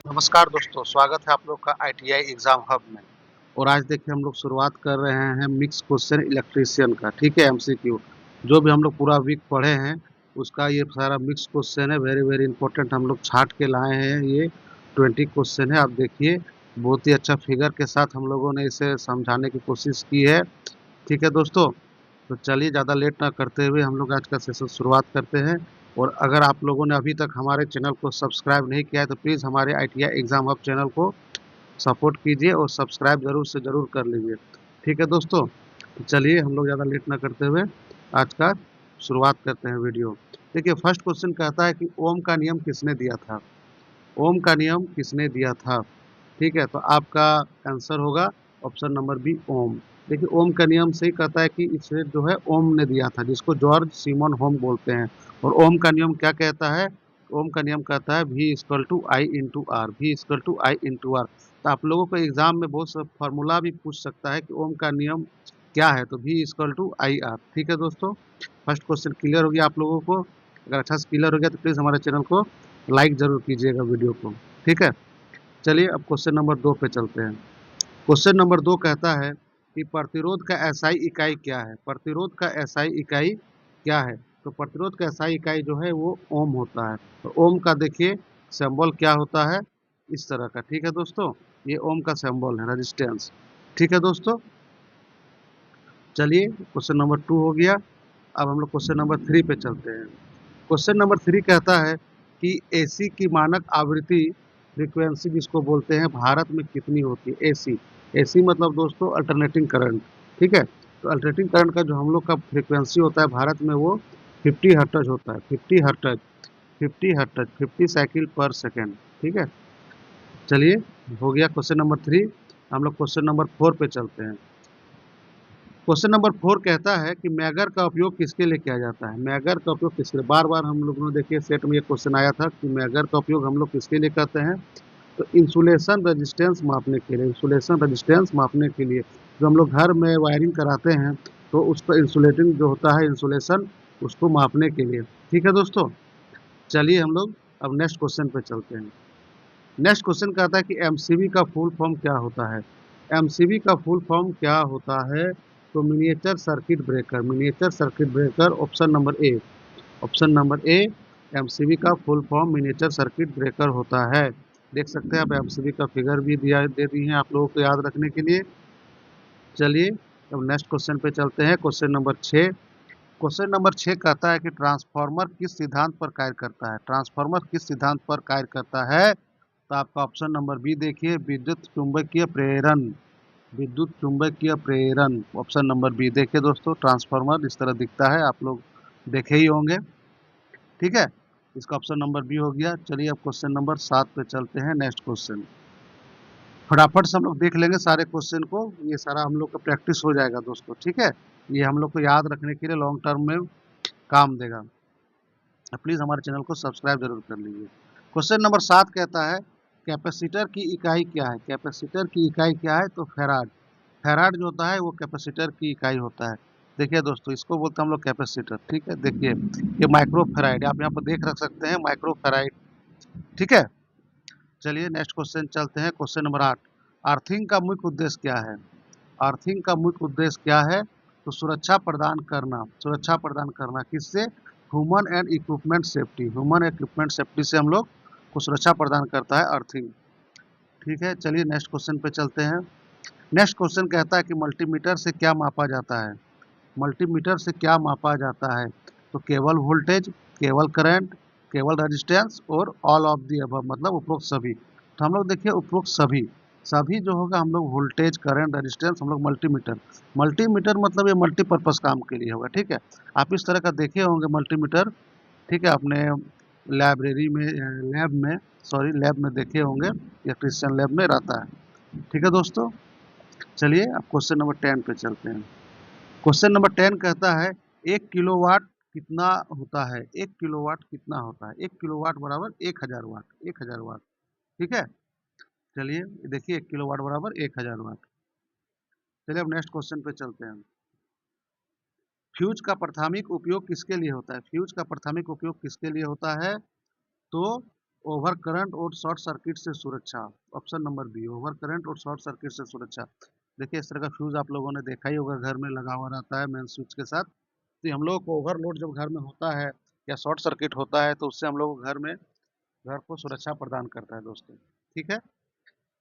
नमस्कार दोस्तों, स्वागत है आप लोग का आईटीआई एग्जाम हब में। और आज देखिए हम लोग शुरुआत कर रहे हैं मिक्स क्वेश्चन इलेक्ट्रीशियन का। ठीक है, एमसीक्यू जो भी हम लोग पूरा वीक पढ़े हैं उसका ये सारा मिक्स क्वेश्चन है। वेरी वेरी इंपॉर्टेंट हम लोग छाट के लाए हैं। ये 20 क्वेश्चन है। आप देखिए बहुत ही अच्छा फिगर के साथ हम लोगों ने इसे समझाने की कोशिश की है। ठीक है दोस्तों, तो चलिए ज़्यादा लेट ना करते हुए हम लोग आज का सेशन शुरुआत करते हैं। और अगर आप लोगों ने अभी तक हमारे चैनल को सब्सक्राइब नहीं किया है तो प्लीज़ हमारे आईटीआई एग्जाम हब चैनल को सपोर्ट कीजिए और सब्सक्राइब ज़रूर से ज़रूर कर लीजिए। ठीक है दोस्तों, तो चलिए हम लोग ज़्यादा लेट ना करते हुए आज का शुरुआत करते हैं वीडियो। देखिए फर्स्ट क्वेश्चन कहता है कि ओम का नियम किसने दिया था। ओम का नियम किसने दिया था। ठीक है, तो आपका आंसर होगा ऑप्शन नंबर बी, ओम। देखिए ओम का नियम सही कहता है कि इसे जो है ओम ने दिया था, जिसको जॉर्ज सिमन होम बोलते हैं। और ओम का नियम क्या कहता है। ओम का नियम कहता है V equal to I into R, V equal to I into R. तो आप लोगों को एग्जाम में बहुत सा फार्मूला भी पूछ सकता है कि ओम का नियम क्या है, तो V equal to I R. ठीक है दोस्तों, फर्स्ट क्वेश्चन क्लियर हो गया आप लोगों को। अगर अच्छा से क्लियर हो गया तो प्लीज़ हमारे चैनल को लाइक ज़रूर कीजिएगा वीडियो को। ठीक है, चलिए अब क्वेश्चन नंबर 2 पे चलते हैं। क्वेश्चन नंबर 2 कहता है कि प्रतिरोध का एसआई इकाई क्या है। प्रतिरोध का एसआई इकाई क्या है। तो प्रतिरोध का एसआई इकाई जो है वो ओम होता है। तो ओम का देखिए सिंबल क्या होता है, इस तरह का। ठीक है दोस्तों, ये ओम का सिंबल है, रेजिस्टेंस। ठीक है दोस्तों, चलिए क्वेश्चन नंबर 2 हो गया। अब हम लोग क्वेश्चन नंबर 3 पे चलते हैं। क्वेश्चन नंबर 3 कहता है कि एसी की मानक आवृत्ति फ्रीक्वेंसी जिसको बोलते हैं भारत में कितनी होती है। एसी, एसी मतलब दोस्तों अल्टरनेटिंग करंट। ठीक है, तो अल्टरनेटिंग करंट का जो हम लोग का फ्रीक्वेंसी होता है भारत में वो 50 हर्ट्ज होता है। 50 हर्ट्ज, 50 हर्ट्ज, 50 साइकिल पर सेकेंड। ठीक है, चलिए हो गया क्वेश्चन नंबर 3। हम लोग क्वेश्चन नंबर 4 पे चलते हैं। क्वेश्चन नंबर 4 कहता है कि मैगर का उपयोग किसके लिए किया जाता है। मैगर का उपयोग किसके लिए, बार बार हम लोगों ने देखिए सेट में ये क्वेश्चन आया था कि मैगर का उपयोग हम लोग किसके लिए करते हैं। तो इंसुलेशन रेजिस्टेंस मापने के लिए, इंसुलेशन रेजिस्टेंस मापने के लिए जो हम लोग घर में वायरिंग कराते हैं तो उसका इंसुलेटिंग जो होता है इंसुलेशन, उसको मापने के लिए। ठीक है दोस्तों, चलिए हम लोग अब नेक्स्ट क्वेश्चन पे चलते हैं। नेक्स्ट क्वेश्चन कहता है कि एमसीबी का फुल फॉर्म क्या होता है। एमसीबी का फुल फॉर्म क्या होता है। तो miniature circuit breaker, miniature circuit breaker, option number A. Option number A, MCB का full form miniature circuit breaker होता है। देख सकते हैं आप एमसीबी का फिगर भी दिया दे दी है आप लोगों को याद रखने के लिए। चलिए अब नेक्स्ट क्वेश्चन पे चलते हैं, क्वेश्चन नंबर 6। क्वेश्चन नंबर 6 कहता है कि ट्रांसफार्मर किस सिद्धांत पर कार्य करता है। ट्रांसफार्मर किस सिद्धांत पर कार्य करता है। तो आपका ऑप्शन नंबर बी देखिए, विद्युत चुंबकीय प्रेरण, विद्युत चुंबकीय प्रेरण। ऑप्शन नंबर बी देखिए दोस्तों, ट्रांसफार्मर इस तरह दिखता है, आप लोग देखे ही होंगे। ठीक है, इसका ऑप्शन नंबर बी हो गया। चलिए अब क्वेश्चन नंबर 7 पे चलते हैं। नेक्स्ट क्वेश्चन फटाफट से हम लोग देख लेंगे सारे क्वेश्चन को, ये सारा हम लोग का प्रैक्टिस हो जाएगा दोस्तों। ठीक है, ये हम लोग को याद रखने के लिए लॉन्ग टर्म में काम देगा। प्लीज़ हमारे चैनल को सब्सक्राइब जरूर कर लीजिए। क्वेश्चन नंबर 7 कहता है कैपेसिटर की इकाई क्या है। कैपेसिटर की इकाई क्या है। तो फेराड, फेराड जो होता है वो कैपेसिटर की इकाई होता है। देखिए दोस्तों, इसको बोलते हैं हम लोग कैपेसिटर। ठीक है, देखिए ये माइक्रो फेराइड आप यहाँ पर देख रख सकते हैं, माइक्रो फेराइड। ठीक है, चलिए नेक्स्ट क्वेश्चन चलते हैं। क्वेश्चन नंबर 8, अर्थिंग का मुख्य उद्देश्य क्या है। अर्थिंग का मुख्य उद्देश्य क्या है। तो सुरक्षा प्रदान करना, सुरक्षा प्रदान करना किससे। Human and equipment safety, human equipment safety से हम लोग को सुरक्षा प्रदान करता है अर्थिंग। ठीक है, चलिए नेक्स्ट क्वेश्चन पे चलते हैं। नेक्स्ट क्वेश्चन कहता है कि मल्टीमीटर से क्या मापा जाता है। मल्टीमीटर से क्या मापा जाता है। तो केवल वोल्टेज, केवल करंट, केवल रेजिस्टेंस और ऑल ऑफ दी अबव, मतलब उपरोक्त सभी। तो हम लोग देखिए उपरोक्त सभी, सभी जो होगा हम लोग वोल्टेज करंट रेजिस्टेंस हम लोग मल्टीमीटर। मल्टीमीटर मतलब ये मल्टीपर्पज़ काम के लिए होगा। ठीक है, आप इस तरह का देखे होंगे मल्टीमीटर। ठीक है, अपने लाइब्रेरी में, लैब में, सॉरी लैब में देखे होंगे, या क्रिश्चियन लैब में रहता है। ठीक है दोस्तों, चलिए अब क्वेश्चन नंबर 10 पे चलते हैं। क्वेश्चन नंबर 10 कहता है 1 किलोवाट कितना होता है। 1 किलोवाट कितना होता है। 1 किलोवाट बराबर 1000 वाट, 1000 वाट। ठीक है, चलिए देखिए 1 किलोवाट बराबर 1000 वाट। चलिए अब नेक्स्ट क्वेश्चन पे चलते हैं। फ्यूज का प्राथमिक उपयोग किसके लिए होता है। फ्यूज का प्राथमिक उपयोग किसके लिए होता है। तो ओवर करंट और शॉर्ट सर्किट से सुरक्षा। Option number B, over current और शॉर्ट सर्किट से सुरक्षा। देखिए इस तरह का फ्यूज आप लोगों ने देखा ही होगा, घर में लगा हुआ रहता है मेन स्विच के साथ। तो हम लोगों को ओवरलोड जब घर में होता है या शॉर्ट सर्किट होता है तो उससे हम लोग घर को सुरक्षा प्रदान करता है दोस्तों। ठीक है,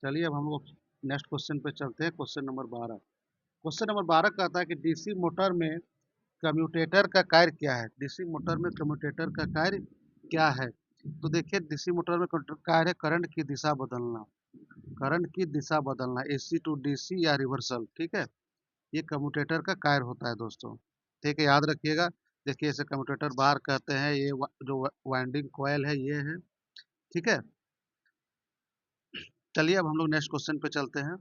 चलिए अब हम लोग नेक्स्ट क्वेश्चन पे चलते हैं। Question number 12। क्वेश्चन नंबर 12 कहता है कि डीसी मोटर में कम्यूटेटर का कार्य क्या है? डीसी मोटर में कम्यूटेटर का कार्य क्या है? तो देखिए डीसी मोटर में कार्य है करंट की दिशा बदलना। करंट की दिशा बदलना, एसी टू डीसी या रिवर्सल। ठीक है, ये कम्यूटेटर का कार्य होता है दोस्तों। ठीक है, याद रखिएगा। देखिए इसे कम्यूटेटर बार कहते हैं। ये जो वाइंडिंग कॉयल है ये है। ठीक है, चलिए अब हम लोग नेक्स्ट क्वेश्चन पे चलते हैं।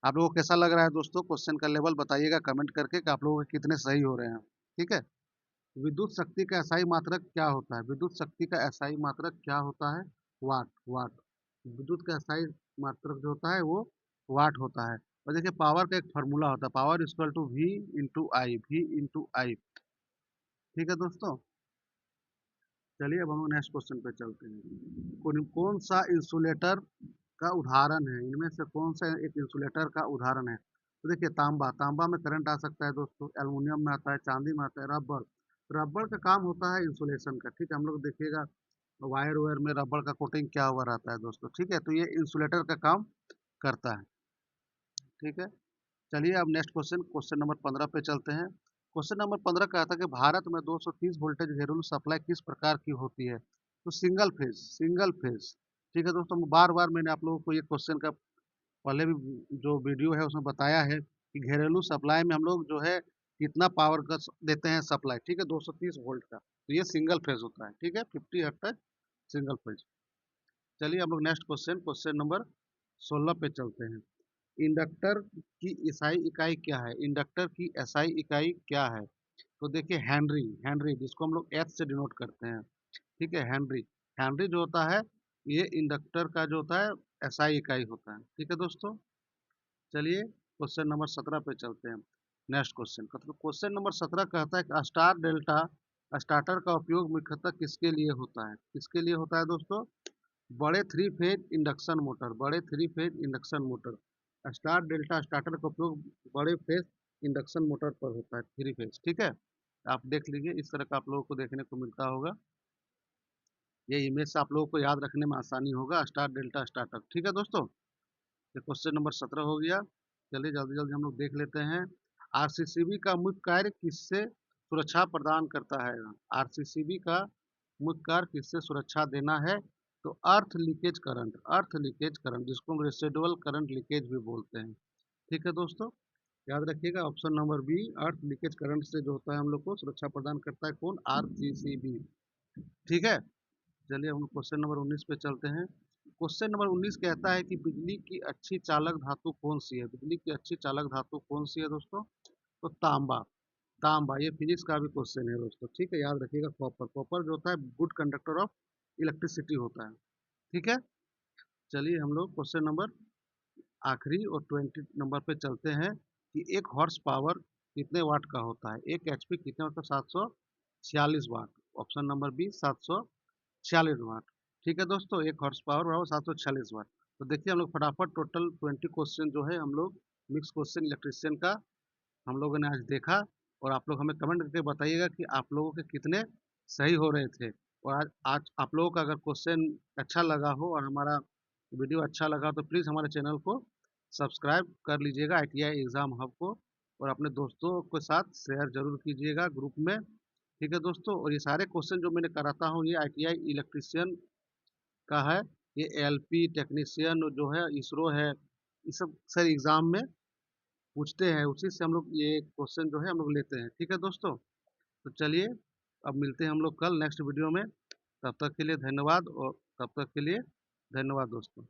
आप लोगों को कैसा लग रहा है दोस्तों? क्वेश्चन का लेवल बताइएगा कमेंट करके कि आप लोगों के कितने सही हो रहे हैं। ठीक है, विद्युत शक्ति का एसआई मात्रक क्या होता है? विद्युत शक्ति का एसआई मात्रक क्या होता है? वाट। वाट विद्युत का एसआई मात्रक जो होता है वो वाट होता है। और देखिए पावर का एक फार्मूला होता है, power equal to V into I. V into I. ठीक है दोस्तों, चलिए अब हम लोग नेक्स्ट क्वेश्चन पे चलते हैं। कौन सा इंसुलेटर का उदाहरण है? इनमें से कौन सा एक इंसुलेटर का उदाहरण है? तो देखिए तांबा। तांबा में करंट आ सकता है दोस्तों। एल्युमिनियम में आता है, चांदी में आता है, रबर। रबर का काम होता है इंसुलेशन का। ठीक है, हम लोग देखिएगा वायर वायर में रबर का कोटिंग क्या हुआ रहता है दोस्तों। ठीक है, तो ये इंसुलेटर का काम करता है। ठीक है, चलिए अब नेक्स्ट क्वेश्चन, क्वेश्चन नंबर 15 पे चलते हैं। क्वेश्चन नंबर 15 कहता है कि भारत में 230 वोल्टेज घरेलू सप्लाई किस प्रकार की होती है? तो सिंगल फेज। Single phase. ठीक है दोस्तों, बार बार मैंने आप लोगों को ये क्वेश्चन का पहले भी जो वीडियो है उसमें बताया है कि घरेलू सप्लाई में हम लोग जो है कितना पावर का देते हैं सप्लाई। ठीक है, 230 वोल्ट का। तो ये सिंगल फेज होता है। ठीक है, 50 हर्ट्ज तक सिंगल फेज। चलिए हम लोग नेक्स्ट क्वेश्चन, क्वेश्चन नंबर 16 पे चलते हैं। इंडक्टर की एसआई इकाई क्या है? इंडक्टर की एसआई इकाई क्या है? तो देखिए हेनरी। हेनरी जिसको हम लोग एच से डिनोट करते हैं। ठीक है, हेनरी। हेनरी जो होता है ये इंडक्टर का जो होता है एसआई इकाई होता है। ठीक है दोस्तों, चलिए क्वेश्चन नंबर 17 पे चलते हैं। नेक्स्ट क्वेश्चन, क्वेश्चन नंबर 17 कहता है कि स्टार डेल्टा स्टार्टर का उपयोग मुख्यतः किसके लिए होता है? किसके लिए होता है दोस्तों? बड़े थ्री फेज इंडक्शन मोटर। बड़े three phase induction motor. Star delta starter का उपयोग बड़े फेज इंडक्शन मोटर पर होता है, थ्री फेज। ठीक है, आप देख लीजिए इस तरह का आप लोगों को देखने को मिलता होगा। ये इमेज से आप लोगों को याद रखने में आसानी होगा, स्टार डेल्टा स्टार्टर। ठीक है दोस्तों, ये क्वेश्चन नंबर 17 हो गया। चलिए जल्दी जल्दी हम लोग देख लेते हैं। आरसीसीबी का मुख्य कार्य किससे सुरक्षा प्रदान करता है? आरसीसीबी का मुख्य कार्य किससे सुरक्षा देना है? तो अर्थ लीकेज करंट। अर्थ लीकेज करंट जिसको हम रेसिडुअल करंट लीकेज भी बोलते हैं। ठीक है दोस्तों, याद रखिएगा option number B, earth leakage current से जो होता है हम लोग को सुरक्षा प्रदान करता है कौन? आरसीसीबी। ठीक है, चलिए हम क्वेश्चन नंबर 19 पे चलते हैं। क्वेश्चन नंबर 19 कहता है कि बिजली की अच्छी चालक धातु कौन सी है? बिजली की अच्छी चालक धातु कौन सी है दोस्तों? तो तांबा। तांबा, ये फिजिक्स का भी क्वेश्चन है दोस्तों। ठीक है, याद रखिएगा कॉपर। कॉपर जो होता है गुड कंडक्टर ऑफ इलेक्ट्रिसिटी होता है। ठीक है, चलिए हम लोग क्वेश्चन नंबर आखिरी और 20 नंबर पे चलते हैं कि एक हॉर्स पावर कितने वाट का होता है? एक एचपी कितने वाट का? 746 वाट। ऑप्शन नंबर बी 746 वाट। ठीक है दोस्तों, एक हॉर्स पावर बराबर 746 वाट। तो देखिए हम लोग फटाफट टोटल 20 क्वेश्चन जो है हम लोग मिक्स क्वेश्चन इलेक्ट्रिशियन का हम लोगों ने आज देखा। और आप लोग हमें कमेंट करके बताइएगा कि आप लोगों के कितने सही हो रहे थे। और आज आज आप लोगों का अगर क्वेश्चन अच्छा लगा हो और हमारा वीडियो अच्छा लगा तो प्लीज़ हमारे चैनल को सब्सक्राइब कर लीजिएगा, आईटीआई एग्ज़ाम हब को। और अपने दोस्तों के साथ शेयर ज़रूर कीजिएगा ग्रुप में। ठीक है दोस्तों, और ये सारे क्वेश्चन जो मैंने कराता हूँ ये आईटीआई इलेक्ट्रिशियन का है। ये एलपी टेक्नीशियन जो है, इसरो है, ये सब सर एग्ज़ाम में पूछते हैं, उसी से हम लोग ये क्वेश्चन जो है हम लोग लेते हैं। ठीक है दोस्तों, तो चलिए अब मिलते हैं हम लोग कल नेक्स्ट वीडियो में। तब तक के लिए धन्यवाद, और तब तक के लिए धन्यवाद दोस्तों।